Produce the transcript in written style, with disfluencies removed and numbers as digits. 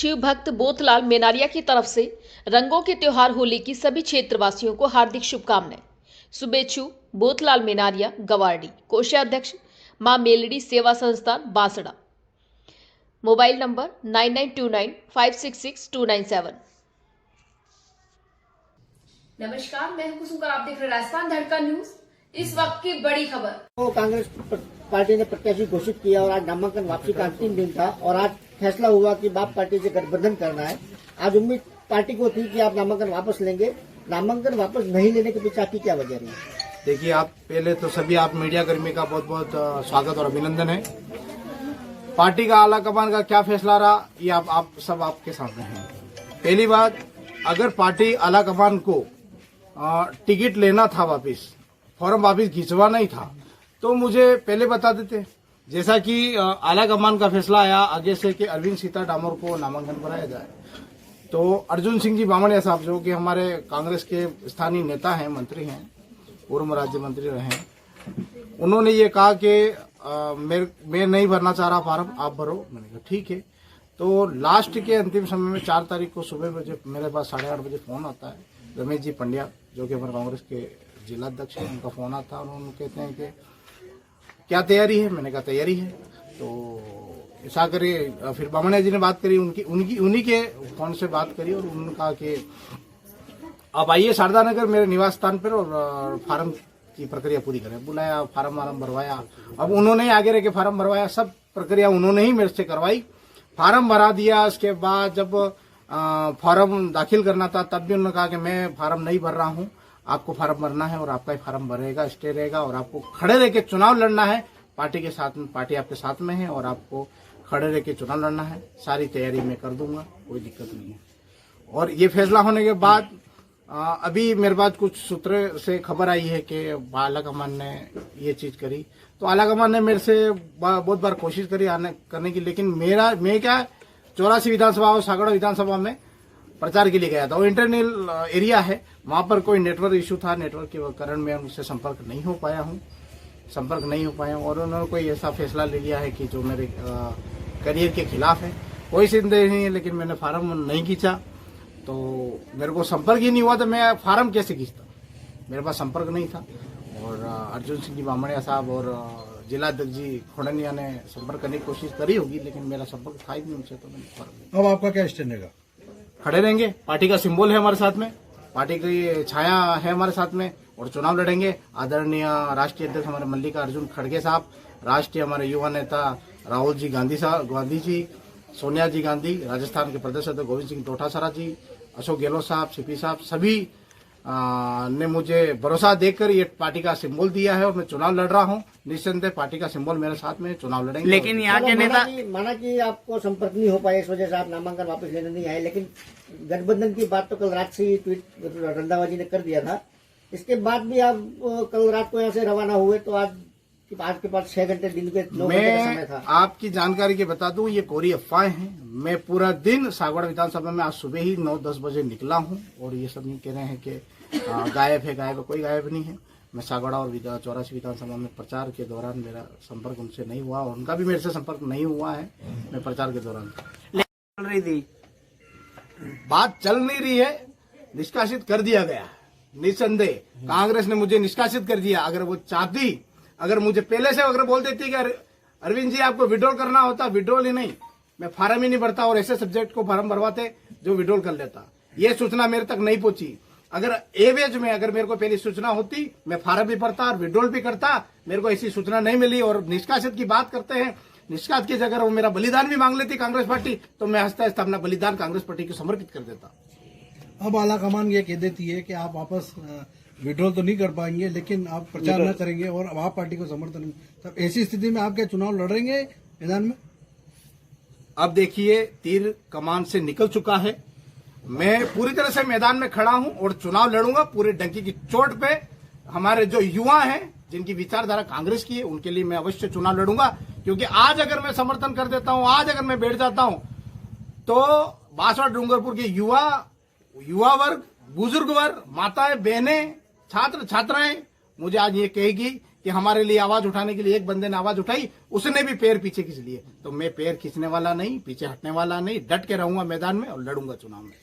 शिव भक्त बोथलाल मेनारिया की तरफ से रंगों के त्योहार होली की सभी क्षेत्रवासियों को हार्दिक शुभकामनाएं। शुभेच्छु बोथलाल मेनारिया, गवारडी, कोषाध्यक्ष मां मेलडी सेवा संस्थान, बांसड़ा। Mobile number 9929566297। नमस्कार, मैं हूं कुसुम, आप देख रहे हैं राजस्थान धड़कन न्यूज। इस वक्त की बड़ी खबर। तो कांग्रेस पार्टी ने प्रत्याशी घोषित किया और आज नामांकन वापसी का अंतिम दिन था और आज फैसला हुआ कि बाप पार्टी से गठबंधन करना है। आज उम्मीद पार्टी को थी कि आप नामांकन वापस लेंगे। नामांकन वापस नहीं लेने के पीछे आपकी क्या वजह रही? देखिए, आप पहले तो सभी आप मीडिया कर्मी का बहुत बहुत स्वागत और अभिनंदन है। पार्टी का आला कमान का क्या फैसला रहा, ये आप सब आपके सामने हैं। पहली बात, अगर पार्टी आला कमान को टिकट लेना था, वापिस फॉर्म वापिस खिंचवाना ही था, तो मुझे पहले बता देते। जैसा कि आला कमान का फैसला आया आगे से कि अरविंद सीता डामोर को नामांकन बनाया जाए, तो अर्जुन सिंह जी बामणिया साहब जो कि हमारे कांग्रेस के स्थानीय नेता हैं, मंत्री हैं, पूर्व राज्य मंत्री रहे हैं, उन्होंने ये कहा कि मैं नहीं भरना चाह रहा फॉर्म, आप भरो। मैंने कहा ठीक है। तो लास्ट के अंतिम समय में 4 तारीख को सुबह बजे मेरे पास 8:30 बजे फोन आता है। रमेश जी पंड्या जो कि हमारे कांग्रेस के जिलाध्यक्ष हैं, उनका फोन आता है और उन्होंने कहते हैं कि क्या तैयारी है। मैंने कहा तैयारी है। तो ऐसा करिए, फिर बामणिया जी ने बात करी, उन्हीं के फोन से बात करी और उन्होंने कहा कि आप आइए शारदा नगर मेरे निवास स्थान पर और फार्म की प्रक्रिया पूरी करें। बुलाया, फार्म भरवाया। अब उन्होंने आगे रह के फार्म भरवाया, सब प्रक्रिया उन्होंने ही मेरे से करवाई। फार्म भरा दिया। उसके बाद जब फार्म दाखिल करना था तब भी उन्होंने कहा कि मैं फार्म नहीं भर रहा हूं, आपको फार्म भरना है और आपका फार्म भरेगा, स्टे रहेगा और आपको खड़े रह के चुनाव लड़ना है। पार्टी के साथ में, पार्टी आपके साथ में है और आपको खड़े रह के चुनाव लड़ना है। सारी तैयारी मैं कर दूंगा, कोई दिक्कत नहीं है। और ये फैसला होने के बाद अभी मेरे पास कुछ सूत्र से खबर आई है कि आला कमान ने ये चीज करी। तो आला कमान ने मेरे से बहुत बार कोशिश करी करने की, लेकिन मैं क्या 84 विधानसभा और सागड़ा विधानसभा में प्रचार के लिए गया था। वो इंटरनल एरिया है, वहां पर कोई नेटवर्क इशू था, नेटवर्क के कारण मैं उनसे संपर्क नहीं हो पाया हूं और उन्होंने कोई ऐसा फैसला ले लिया है कि जो मेरे करियर के खिलाफ है। कोई संदेह नहीं है, लेकिन मैंने फार्म नहीं खींचा तो मेरे को संपर्क ही नहीं हुआ, तो मैं फार्म कैसे खींचता? मेरे पास संपर्क नहीं था। और अर्जुन सिंह जी बामणिया साहब और जिलाध्यक्ष जी खोड़निया ने संपर्क करने की कोशिश करी होगी, लेकिन मेरा संपर्क था ही नहीं उनसे, तो मैंने फार्म। अब आपका क्या स्टैंड रहेगा? खड़े रहेंगे, पार्टी का सिंबल है हमारे साथ में, पार्टी की छाया है हमारे साथ में और चुनाव लड़ेंगे। आदरणीय राष्ट्रीय अध्यक्ष हमारे मल्लिकार्जुन खड़गे साहब, राष्ट्रीय हमारे युवा नेता राहुल जी गांधी जी, सोनिया जी गांधी, राजस्थान के प्रदेश अध्यक्ष गोविंद सिंह डोटासरा जी, अशोक गहलोत साहब, सीपी साहब, सभी ने मुझे भरोसा देकर ये पार्टी का सिंबल दिया है और मैं चुनाव लड़ रहा हूँ। निस्संदेह पार्टी का सिंबल मेरे साथ में, चुनाव लड़ेंगे। लेकिन यहाँ के नेता माना कि आपको संपर्क नहीं हो पाया, इस वजह से आप नामांकन वापस लेने नहीं आए, लेकिन गठबंधन की बात तो कल रात से ही ट्वीट रंधावा जी ने कर दिया था। इसके बाद भी आप कल रात को यहाँ से रवाना हुए, तो आज के पास 6 घंटे दिन के 9 घंटे का समय था। आपकी जानकारी के बता दूं, ये कोरी अफवाह है। मैं पूरा दिन सागवाड़ा विधानसभा में आज सुबह ही 9-10 बजे निकला हूं और ये सब नहीं कह रहे हैं कि गायब है, कोई गायब नहीं है। मैं सागवाड़ा और 84 विधानसभा में प्रचार के दौरान मेरा संपर्क उनसे नहीं हुआ और उनका भी मेरे से संपर्क नहीं हुआ है। मैं प्रचार के दौरान चल रही थी बात, चल नहीं रही है, निष्कासित कर दिया गया। निस्संदेह कांग्रेस ने मुझे निष्कासित कर दिया। अगर वो चाहती, अगर मुझे पहले से अगर बोल देती कि अरविंद जी आपको विड्रॉल करना होता, विड्रॉल ही नहीं, मैं फार्म ही नहीं भरता और ऐसे सब्जेक्ट को फार्म भरवाते जो विड्रॉल कर लेता। ये सूचना मेरे तक नहीं पहुंची। अगर एवेज में अगर मेरे को पहली सूचना होती, मैं फार्म भी भरता और विड्रॉल भी करता। मेरे को ऐसी सूचना नहीं मिली और निष्कासित की बात करते हैं। निष्कासित की जगह वो मेरा बलिदान भी मांग लेती कांग्रेस पार्टी, तो मैं हंसता हंसता अपना बलिदान कांग्रेस पार्टी को समर्पित कर देता। अब आला कमान ये कह देती है कि आप वापस विड्रॉल तो नहीं कर पाएंगे, लेकिन आप प्रचार न करेंगे और आप पार्टी को समर्थन, तब ऐसी स्थिति में आप क्या चुनाव लड़ेंगे मैदान में? अब देखिए, तीर कमान से निकल चुका है। मैं पूरी तरह से मैदान में खड़ा हूं और चुनाव लड़ूंगा पूरे डंकी की चोट पे। हमारे जो युवा हैं, जिनकी विचारधारा कांग्रेस की है, उनके लिए मैं अवश्य चुनाव लड़ूंगा। क्योंकि आज अगर मैं समर्थन कर देता हूं, आज अगर मैं बैठ जाता हूं, तो बांसवाड़ा डूंगरपुर के युवा वर्ग, बुजुर्ग वर्ग, माताएं, बहनें, छात्र छात्राएं मुझे आज ये कहेगी कि हमारे लिए आवाज उठाने के लिए एक बंदे ने आवाज उठाई, उसने भी पैर पीछे खींच लिए। तो मैं पैर खींचने वाला नहीं, पीछे हटने वाला नहीं, डट के रहूंगा मैदान में और लड़ूंगा चुनाव में।